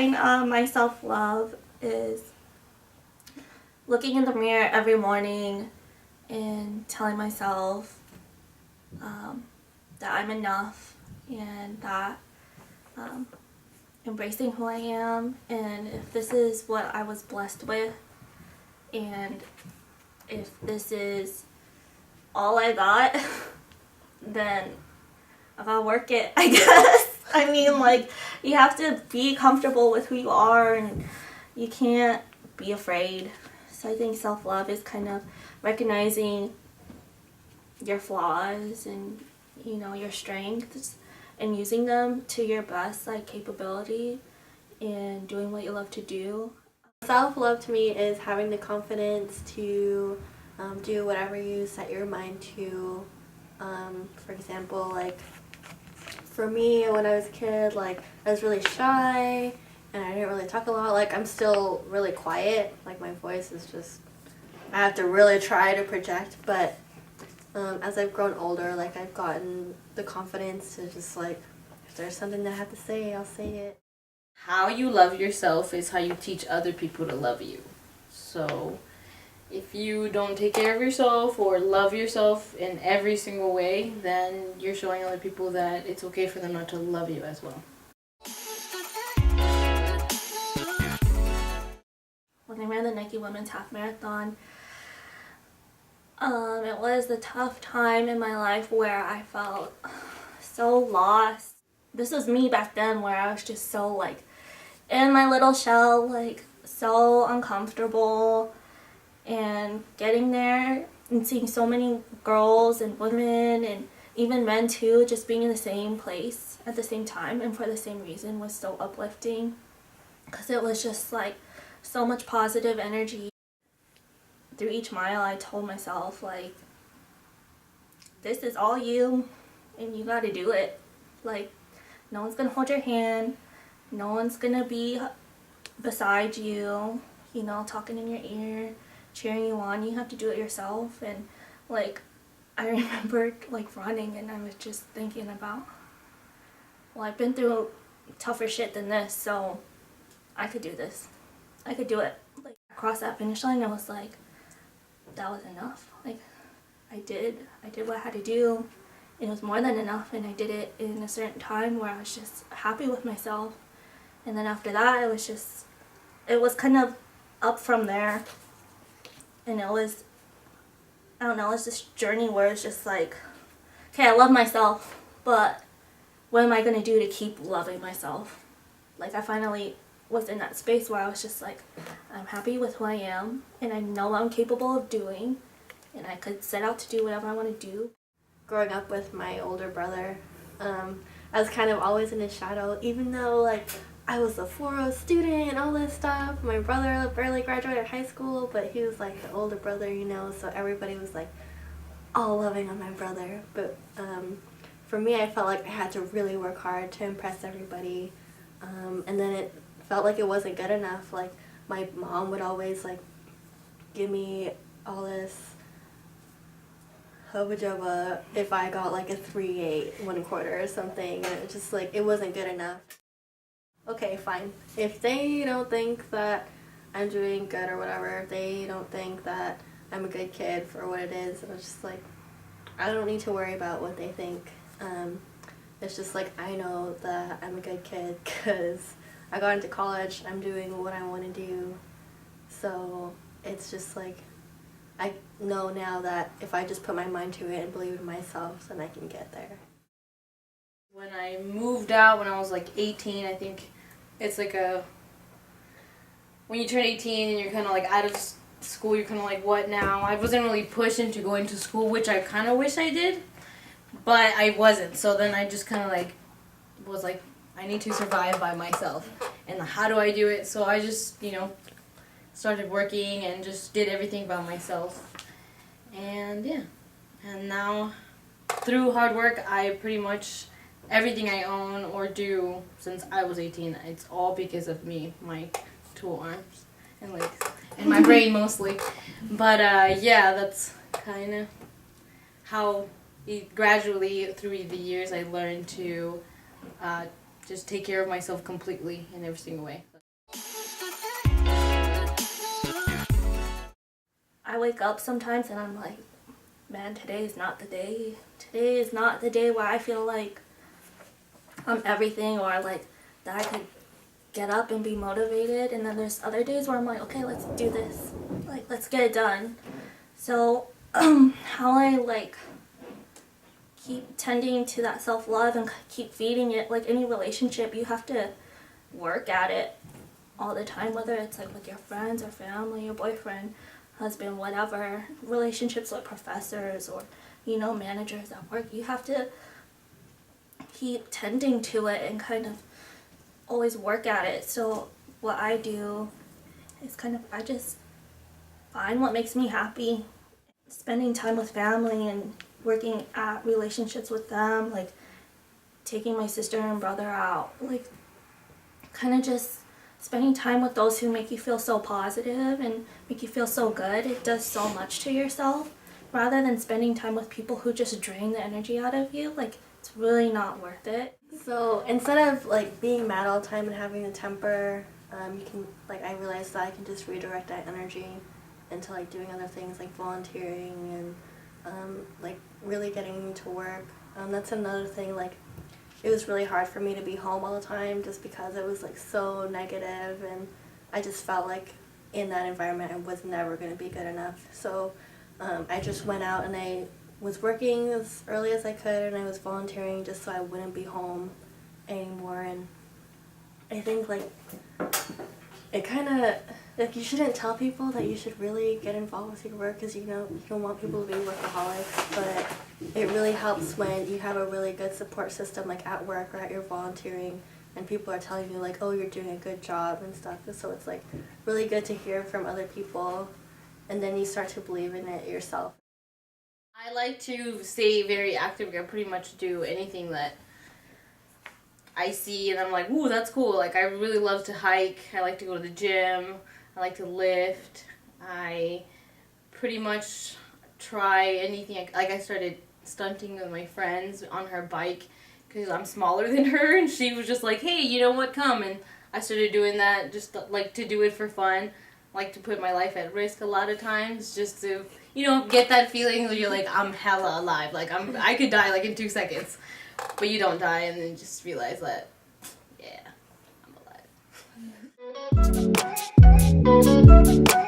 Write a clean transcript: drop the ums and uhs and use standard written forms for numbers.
define my self-love is looking in the mirror every morning and telling myself that I'm enough, and that embracing who I am, and if this is what I was blessed with, and if this is all I got, then I gotta work it, I guess. I mean, like, you have to be comfortable with who you are, and you can't be afraid. So I think self-love is kind of recognizing your flaws and, you know, your strengths, and using them to your best, like, capability, and doing what you love to do. Self-love to me is having the confidence to do whatever you set your mind to. For example, like, for me, when I was a kid, like, I was really shy, and I didn't really talk a lot. Like, I'm still really quiet. Like, my voice is just, I have to really try to project, but as I've grown older, like, I've gotten the confidence to just, like, if there's something that I have to say, I'll say it. How you love yourself is how you teach other people to love you. So if you don't take care of yourself or love yourself in every single way, then you're showing other people that it's okay for them not to love you as well. When I ran the Nike Women's Half Marathon, it was a tough time in my life where I felt so lost. This was me back then, where I was just so, like, in my little shell, like, so uncomfortable, and getting there and seeing so many girls and women and even men too just being in the same place at the same time and for the same reason was so uplifting, because it was just like so much positive energy. Through each mile I told myself, like, this is all you and you gotta do it. Like, no one's gonna hold your hand, no one's gonna be beside you, you know, talking in your ear, cheering you on. You have to do it yourself. And, like, I remembered, like, running, and I was just thinking about, well, I've been through tougher shit than this, so I could do this. I could do it. Like, across that finish line, I was like, that was enough. Like, I did what I had to do. It was more than enough, and I did it in a certain time where I was just happy with myself. And then after that, it was kind of up from there. And it was, I don't know, it's this journey where it's just like, okay, I love myself, but what am I going to do to keep loving myself? Like, I finally was in that space where I was just like, I'm happy with who I am, and I know what I'm capable of doing, and I could set out to do whatever I want to do. Growing up with my older brother, I was kind of always in his shadow, even though, like, I was a 4.0 student and all this stuff. My brother barely graduated high school, but he was like the older brother, you know, so everybody was like all loving on my brother. But for me, I felt like I had to really work hard to impress everybody, and then it felt like it wasn't good enough. Like, my mom would always, like, give me all this hubba jubba if I got like a 3.8 1/4 or something, and it just, like, it wasn't good enough. Okay, fine. If they don't think that I'm doing good or whatever, if they don't think that I'm a good kid for what it is, it's just like, I don't need to worry about what they think. It's just like, I know that I'm a good kid because I got into college, I'm doing what I want to do, so it's just like, I know now that if I just put my mind to it and believe in myself, then I can get there. When I moved out when I was like 18, I think it's like when you turn 18 and you're kind of like out of school, you're kind of like, what now? I wasn't really pushed into going to school, which I kind of wish I did, but I wasn't. So then I just kind of like was like, I need to survive by myself, and how do I do it? So I just, you know, started working and just did everything by myself, and yeah, and now through hard work, I pretty much everything I own or do since I was 18, it's all because of me, my two arms, and like, and my brain mostly. But yeah, that's kind of how gradually through the years I learned to just take care of myself completely in every single way. I wake up sometimes and I'm like, man, today is not the day. Today is not the day where I feel like I'm everything, or like that I could get up and be motivated. And then there's other days where I'm like, okay, let's do this. Like, let's get it done. So how I like keep tending to that self-love and keep feeding it, like any relationship, you have to work at it all the time, whether it's like with your friends or family, your boyfriend, husband, whatever, relationships with professors or, you know, managers at work. You have to keep tending to it and kind of always work at it. So what I do is kind of, I just find what makes me happy, spending time with family and working at relationships with them, like taking my sister and brother out, like kind of just spending time with those who make you feel so positive and make you feel so good. It does so much to yourself, rather than spending time with people who just drain the energy out of you. Like, it's really not worth it. So instead of like being mad all the time and having a temper, you can, like, I realized that I can just redirect that energy into like doing other things like volunteering and like really getting to work. That's another thing. Like, it was really hard for me to be home all the time just because it was like so negative, and I just felt like in that environment I was never going to be good enough. So I just went out and I was working as early as I could, and I was volunteering just so I wouldn't be home anymore. And I think like it kind of, like, you shouldn't tell people that you should really get involved with your work, because you know you don't want people to be workaholics, but it really helps when you have a really good support system, like at work or at your volunteering, and people are telling you like, oh, you're doing a good job and stuff. And so it's like really good to hear from other people, and then you start to believe in it yourself. I like to stay very active. I pretty much do anything that I see and I'm like, ooh, that's cool. Like, I really love to hike. I like to go to the gym. I like to lift. I pretty much try anything. Like, I started stunting with my friends on her bike because I'm smaller than her, and she was just like, hey, you know what, come. And I started doing that just like to do it for fun. I like to put my life at risk a lot of times just to, you know, get that feeling where you're like, I'm hella alive. Like, I could die like in 2 seconds. But you don't die, and then just realize that, yeah, I'm alive.